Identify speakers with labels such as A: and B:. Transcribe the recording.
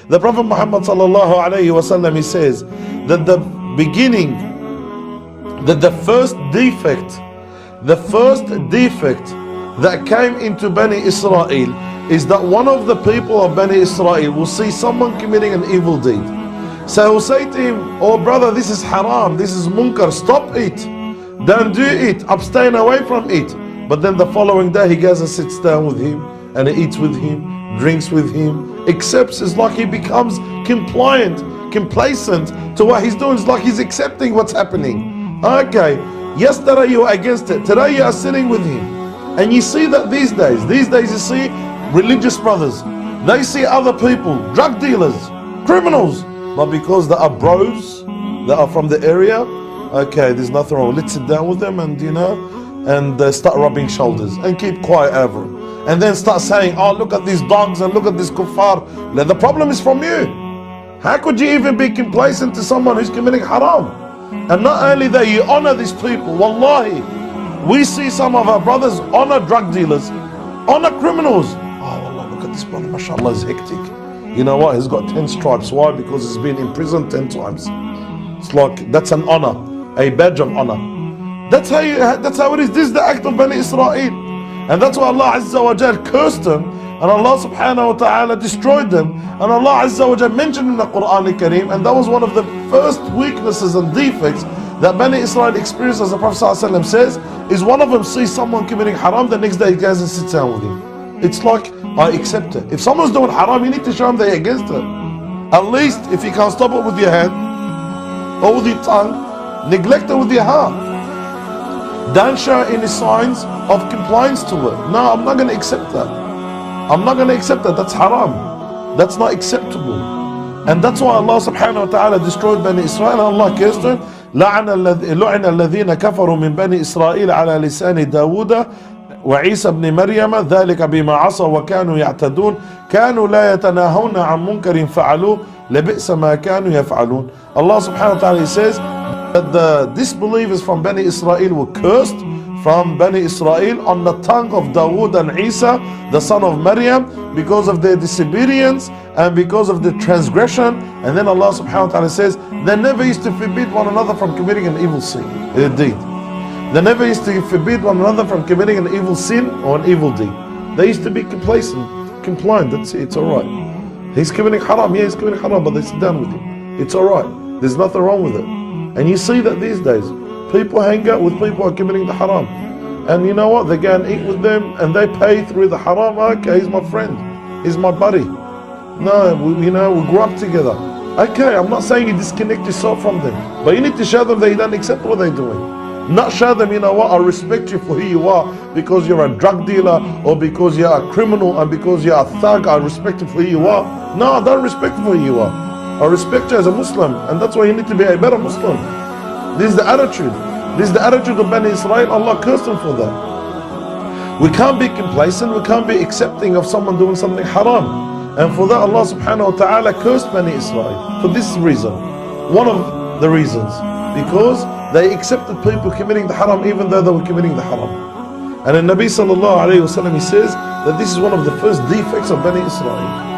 A: The Prophet Muhammad sallallahu alayhi wasallam, he says that the beginning, that the first defect that came into Bani Israel is that one of the people of Bani Israel will see someone committing an evil deed. So he'll say to him, oh brother, this is haram, this is munkar, stop it, don't do it, abstain away from it. But then the following day he goes and sits down with him and he eats with him, drinks with him, accepts. It's like he becomes compliant, complacent to what he's doing. It's like he's accepting what's happening. Okay, yesterday you were against it, today you are sitting with him. And you see that these days you see religious brothers, they see other people, drug dealers, criminals, but because they are bros, they are from the area, okay, there's nothing wrong, let's sit down with them and and start rubbing shoulders and keep quiet over it. And then start saying, oh look at these dogs and look at this kuffar. The problem is from you. How could you even be complacent to someone who's committing haram? And not only that, you honor these people. Wallahi, we see some of our brothers honor drug dealers, honor criminals. Oh Allah, look at this brother, mashallah, is hectic. You know what, he's got 10 stripes. Why? Because he's been in prison 10 times. It's like, that's an honor, a badge of honor. That's how it is. This is the act of Bani Israel. And that's why Allah Azza wa Jal cursed them, and Allah subhanahu wa ta'ala destroyed them, and Allah Azza wa Jal mentioned in the Quran al-Kareem, and that was one of the first weaknesses and defects that Bani Israel experienced, as the Prophet ﷺ says, is one of them sees someone committing haram, the next day he goes and sits down with him. It's like, I accept it. If someone's doing haram, you need to show him they're against it. At least if you can't stop it with your hand or with your tongue, neglect it with your heart. Don't show any signs of compliance to it. No, I'm not going to accept that. I'm not going to accept that. That's haram. That's not acceptable. And that's why Allah subhanahu wa ta'ala destroyed Bani Israel, and Allah cursed them. لعن الذين كفروا من بني إسرائيل على لسان داود وعيسى بن مريم ذلك بما عصوا وكانوا يعتدون كانوا لا يتناهون عن منكر فعلوه لبئس ما كانوا يفعلون. Allah subhanahu wa ta'ala says that the disbelievers from Bani Israel were cursed from Bani Israel on the tongue of Dawood and Isa, the son of Maryam, because of their disobedience and because of the transgression. And then Allah subhanahu wa ta'ala says, they never used to forbid one another from committing an evil sin, a deed. They never used to forbid one another from committing an evil sin or an evil deed. They used to be complacent, compliant, that's it, it's alright. He's committing haram, yeah, he's committing haram, but they sit down with him. It's alright, there's nothing wrong with it. And you see that these days, people hang out with people who are committing the haram. And you know what, they go and eat with them and they pay through the haram. Okay, he's my friend, he's my buddy. No, we grew up together. Okay, I'm not saying you disconnect yourself from them, but you need to show them that you don't accept what they're doing. Not show them, you know what, I respect you for who you are because you're a drug dealer or because you're a criminal and because you're a thug, I respect you for who you are. No, I don't respect you for who you are. I respect you as a Muslim, and that's why you need to be a better Muslim. This is the attitude. This is the attitude of Bani Israel. Allah cursed them for that. We can't be complacent, we can't be accepting of someone doing something haram. And for that Allah subhanahu wa ta'ala cursed Bani Israel. For this reason, one of the reasons, because they accepted people committing the haram even though they were committing the haram. And the Nabi sallallahu alayhi wa sallam, he says that this is one of the first defects of Bani Israel.